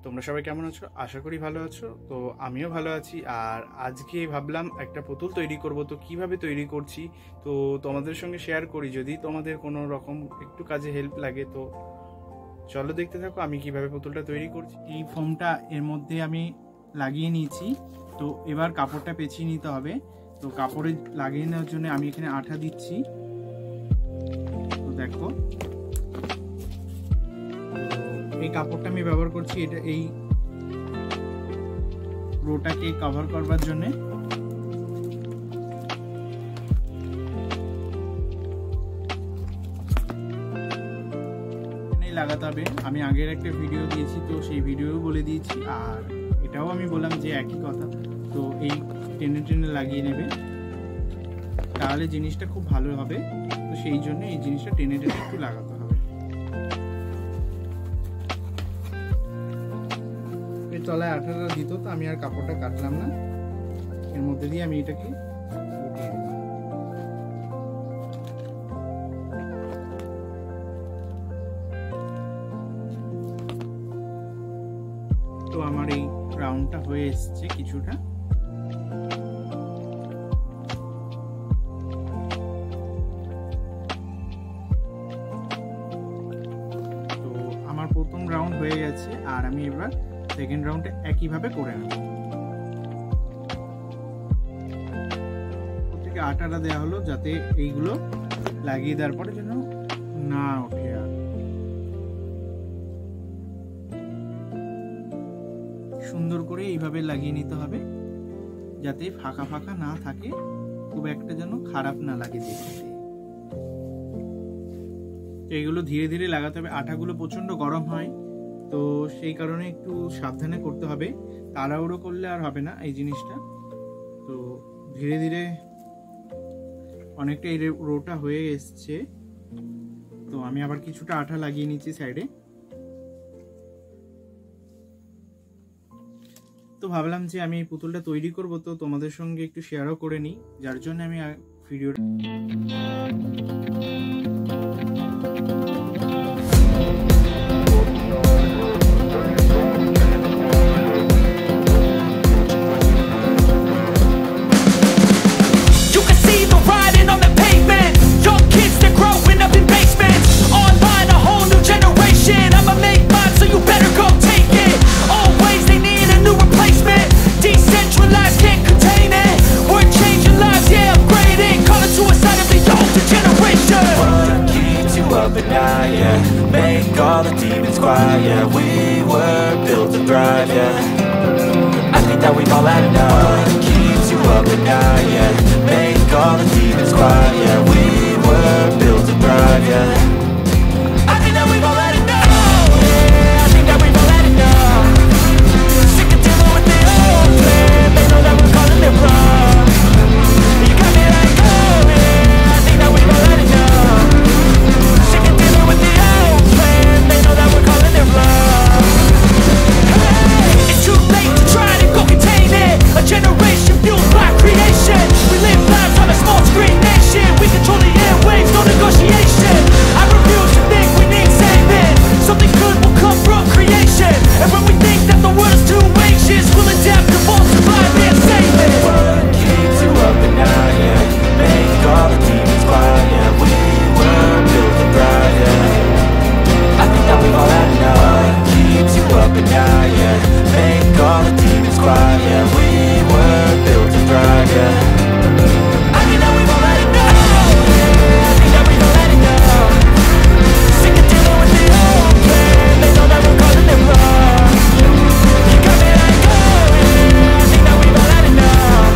তোমরা সবাই কেমন আছো? আশা করি ভালো আছো। তো আমিও ভালো আছি। আর আজকে ভাবলাম একটা পুতুল তৈরি করব। তো কিভাবে তৈরি করছি তো তোমাদের সঙ্গে শেয়ার করি, যদি তোমাদের কোনো রকম একটু কাজে হেল্প লাগে। তো চলো দেখতে থাকো আমি কিভাবে পুতুলটা তৈরি করছি। এই ফোমটা এর মধ্যে আমি লাগিয়ে নিয়েছি। তো এবার কাপড়টা পেঁচিয়ে নিতে হবে। তো কাপড়ে লাগিয়ে নেওয়ার জন্য আমি এখানে আঠা দিচ্ছি। তো দেখো এই কাপড়টা আমি ব্যবহার করছি, এটা এই রোটাকে কভার করবার জন্য। লাগাতে হবে। আমি আগের একটা ভিডিও দিয়েছি, তো সেই ভিডিও বলে দিয়েছি, আর এটাও আমি বললাম যে একই কথা। তো এই টেনে টেনে লাগিয়ে নেবে, তাহলে জিনিসটা খুব ভালো হবে। তো সেই জন্য এই জিনিসটা টেনে টেনে একটু লাগাতে হবে। এর তলায় আঠাটা দিত, তো আমি আর কাপড়টা কাটলাম না, এর মধ্যে দিয়ে আমি এটাকে উঠিয়ে দিলাম। তো আমার এই রাউন্ডটা হয়ে এসছে কিছুটা। তো আমার প্রথম রাউন্ড হয়ে গেছে, আর আমি এবার সেকেন্ড রাউন্ডে একইভাবে করে নেব। প্রত্যেকে আটাটা দেওয়া হলো যাতে এইগুলো লাগিয়ে দেওয়ার পরে যেন না ওঠে। আর সুন্দর করে এইভাবে লাগিয়ে নিতে হবে, যাতে ফাঁকা ফাঁকা না থাকে, খুব একটা যেন খারাপ না লাগে দেখতে। এইগুলো ধীরে ধীরে লাগাতে হবে। আটাগুলো প্রচন্ড গরম হয়, তো সেই কারণে একটু সাবধানে করতে হবে। তাড়াহুড়ো করলে আর হবে না এই জিনিসটা। তো ধীরে ধীরে অনেকটা এই রোটা হয়ে এসছে। তো আমি আবার কিছুটা আঠা লাগিয়ে নিচ্ছি সাইডে। তো ভাবলাম যে আমি এই পুতুলটা তৈরি করব, তো তোমাদের সঙ্গে একটু শেয়ারও করে নিই, যার জন্য আমি ভিডিওটা make all the demons quiet. Yeah, we were built to thrive. Yeah, I think that we've all had enough. What keeps you up at night? Yeah, make all the demons quiet. Yeah, we were built to thrive. Yeah, I think that we've all had enough. Yeah, I think that we've all had enough. Sick of dealing with the old plan. They know that we're calling it wrong. You got me like, oh yeah, I think that we've all had enough. Sick of dealing with the old plan. They know that we're calling it wrong. Hey, it's too late to try to go contain it. A generation fueled by creation. We live lives on a small screen nation. We control the airwaves, no negotiation. I refuse to think we need saving. Something good will come from creation. And when we think that the world is too anxious, we'll adapt, evolve, survive and save it. What keeps you up at night? Yeah, make all the demons quiet. Yeah, we were built to thrive. Yeah, I think that we've all had enough. What keeps you up at night? Yeah, make all the demons quiet. Yeah, we were built to thrive. Yeah, I think that we've all had enough. Yeah, I think that we've all had enough. Sick of dealing with the old plan. They know that we're calling it wrong. You got me like, oh yeah, I think that we've all had enough.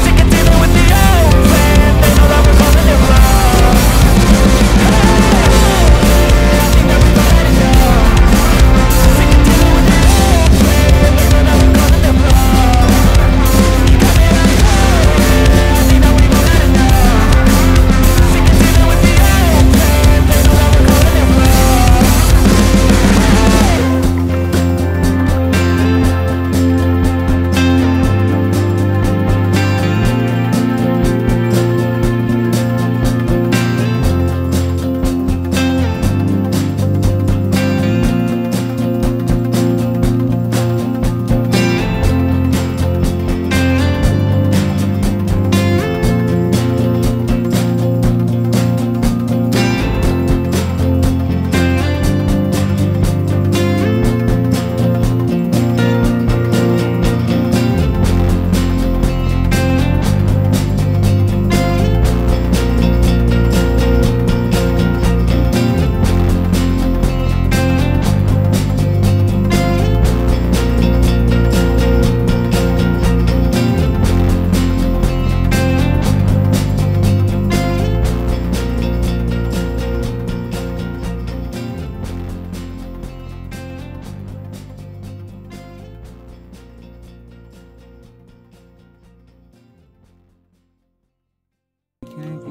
Sick of dealing with the old plan. They know that we're calling it wrong. Hey, I think that we've all had enough. Sick of dealing with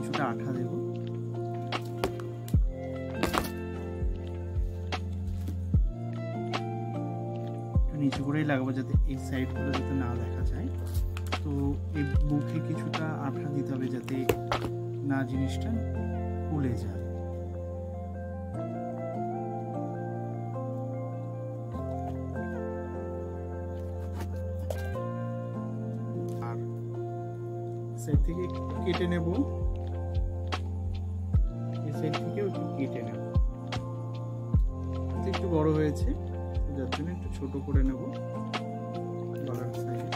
কিছুটা আঠা দেব। নিচু করেই লাগাবো যাতে এই সাইডগুলো যাতে না দেখা যায়। তো এই মুখে কিছুটা আঠা দিতে হবে যাতে না জিনিসটা খুলে যায়। আর সাইড থেকে কেটে নেব, এই সাইড থেকেও একটু কেটে নেব। একটু বড় হয়েছে যার জন্য একটু ছোট করে নেব গলার সাইড।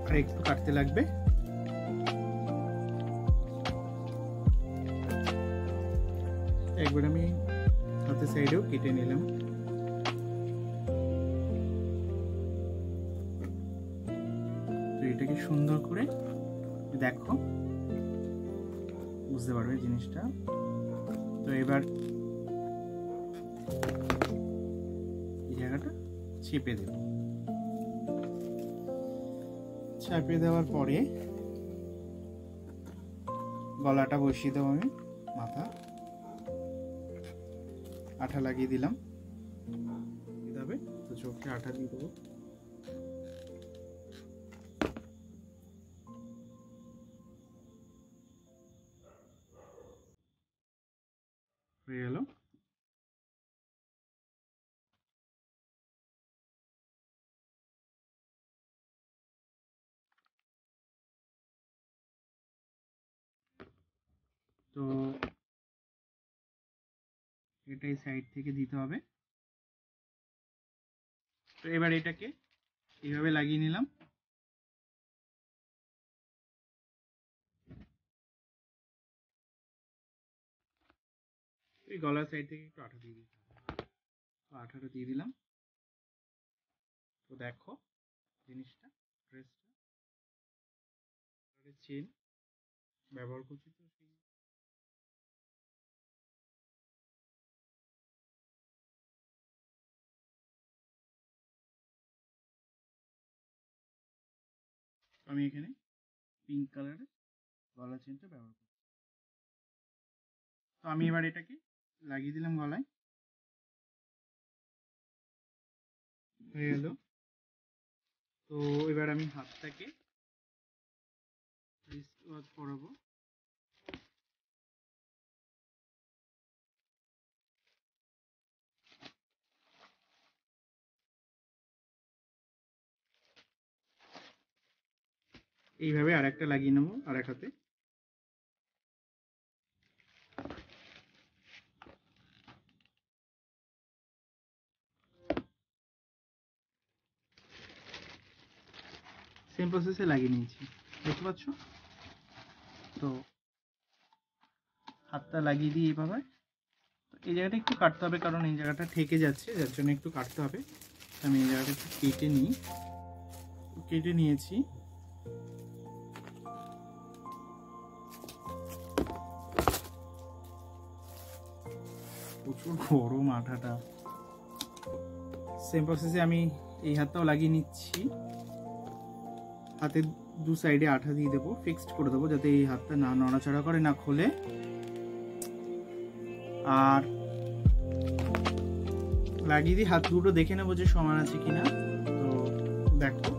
আর একটু কাটতে লাগবে। একবার আমি হাতের সাইডেও কেটে নিলাম। তো এটাকে সুন্দর করে দেখো, বুঝতে পারবে জিনিসটা। তো এবার এই জায়গাটা চেপে দেব। চাপিয়ে দেওয়ার পরে গলাটা বসিয়ে দেবো আমি। মাথা আঠা লাগিয়ে দিলাম, তো চোখে আঠা দিয়ে দেবো। হয়ে গেল। তো এটাই সাইড থেকে দিতে হবে। তো এবার এটাকে এইভাবে লাগিয়ে নিলাম। এই গলার সাইড থেকে একটু আঠা দিয়ে দিতে হবে। তো আঠাটা দিয়ে দিলাম। তো দেখো জিনিসটা, ড্রেসটা চেন ব্যবহার করছি। তো আমি এখানে পিঙ্ক কালারের গলা চেনটা ব্যবহার করছি। তো আমি এবার এটাকে লাগিয়ে দিলাম গলায়। হয়ে গেল। তো এবার আমি হাতটাকে রিস্ট ওয়াচ করাবো। এইভাবে আরেকটা লাগিয়ে নেবো আরেক হাতে। সেম প্রসেসে লাগিয়ে নিয়েছি, দেখতে পাচ্ছ। তো হাতটা লাগিয়ে দিই এইভাবে। এই জায়গাটা একটু কাটতে হবে কারণ এই জায়গাটা ঠেকে যাচ্ছে, যার জন্য একটু কাটতে হবে। আমি এই জায়গাটা একটু কেটে নিই। কেটে নিয়েছি। প্রচুর গরম আঠাটা। সেম প্রসেসে আমি এই হাতটাও লাগিয়ে নিচ্ছি। হাতের দু সাইডে আঠা দিয়ে দেবো, ফিক্সড করে দেবো যাতে এই হাতটা না নড়াচড়া করে, না খোলে। আর লাগিয়ে দিই, হাত দুটো দেখে নেবো যে সমান আছে কিনা। তো দেখো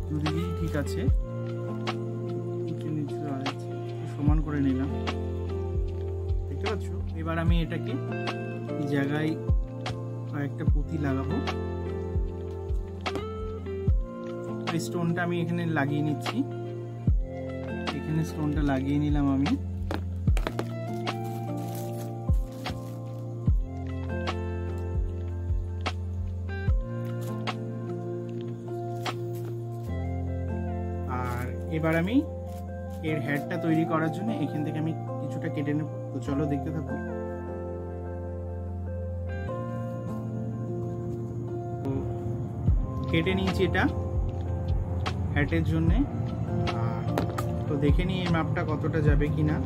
দুদিকেই ঠিক আছে, সমান করে নিলাম, দেখতে পাচ্ছ। এবার আমি এটাকে এই জায়গায় কয়েকটা পুঁতি লাগাবো। স্টোনটা আমি এখানে লাগিয়ে নিচ্ছি। এখানে স্টোনটা লাগিয়ে নিলাম আমি। আর এবার আমি এর হেডটা তৈরি করার জন্য এখান থেকে আমি কিছুটা কেটে নেব। তো চলো দেখতে থাকো। তো কেটে নিয়েছি এটা হ্যাটের জন্যে। তো দেখে নিই এই মাপটা কতটা যাবে কিনা।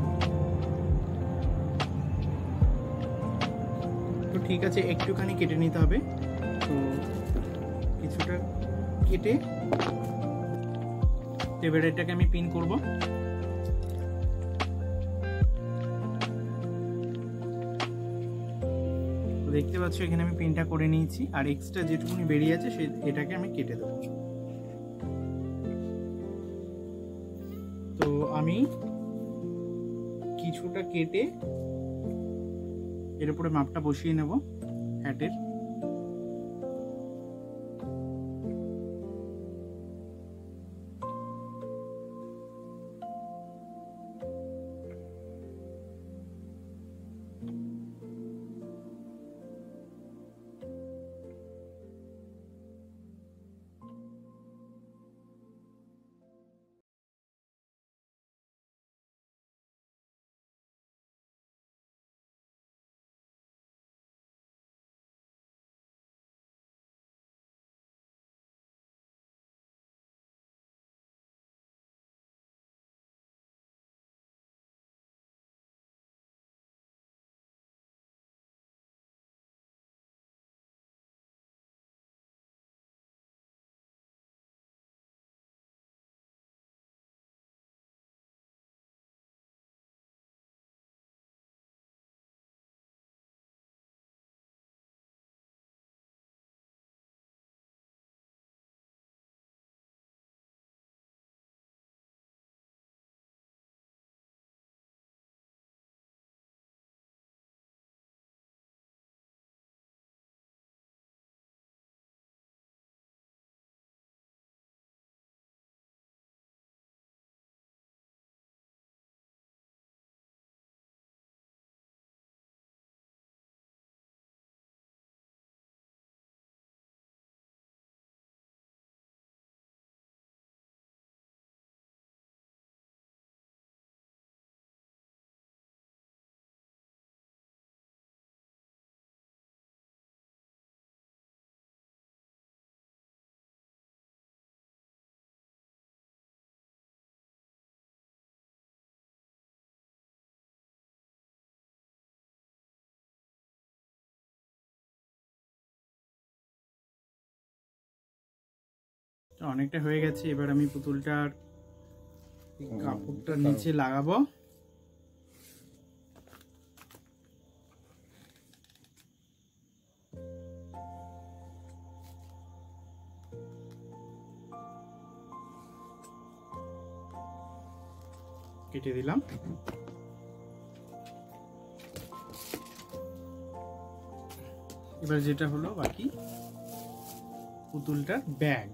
তো ঠিক আছে, একটুখানি কেটে নিতে হবে। তো কিছুটা কেটে তো এবার এটাকে আমি পিন করব। দেখতে পাচ্ছ এখানে আমি পিনটা করে নিয়েছি, আর এক্সট্রা যেটুকুনি বেরিয়ে আছে এটাকে আমি কেটে দেবো। তো আমি কিছুটা কেটে এর উপরে মাপটা বসিয়ে নেব হ্যাটের। অনেকটা হয়ে গেছে, এবার আমি পুতুলটার কাপড়টা নিচে লাগাবো। কেটে দিলাম। এবার যেটা হলো বাকি পুতুলটার ব্যাগ।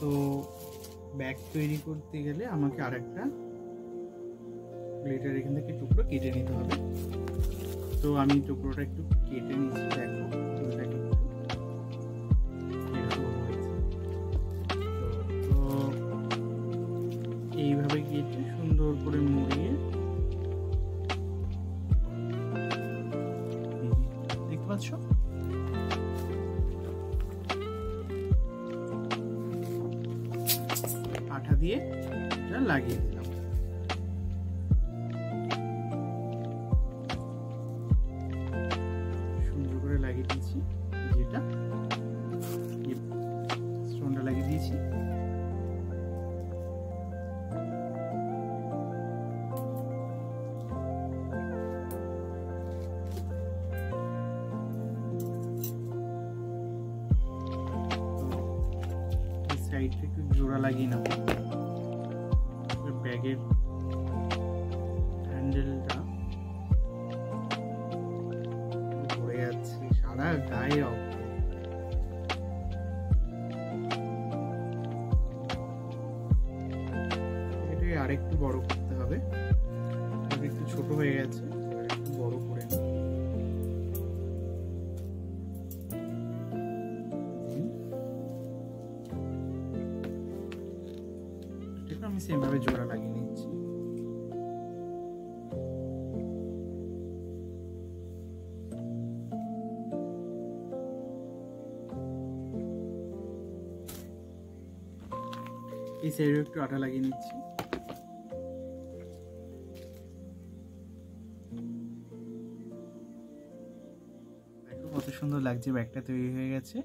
তো ব্যাগ তৈরি করতে গেলে আমাকে আরেকটা প্লেটের এখান থেকে টুকরো কেটে নিতে হবে। তো আমি টুকরোটা একটু কেটে নিচ্ছি, দেখো পুতুলটা একটু তো এইভাবে কেটে সুন্দর করে মুড়িয়ে দেখতে পাচ্ছ। আঠা দিয়ে এটা লাগিয়ে দিলাম। সুন্দর করে লাগিয়ে দিয়েছি, যেটা স্টোনটা লাগিয়ে দিয়েছি। সাইডটা একটু জোড়া লাগিয়ে নেব। ব্যাগের হ্যান্ডেলটা পড়ে যাচ্ছে সারা গায়ে। এটাকে আরেকটু বড় করতে হবে, একটু ছোট হয়ে গেছে, একটু বড় করে আমি সেম ভাবে জোড়া লাগিয়ে নিচ্ছি। এই সাইডে একটু আঠা লাগিয়ে নিচ্ছি। দেখো কত সুন্দর লাগছে, ব্যাগটা তৈরি হয়ে গেছে।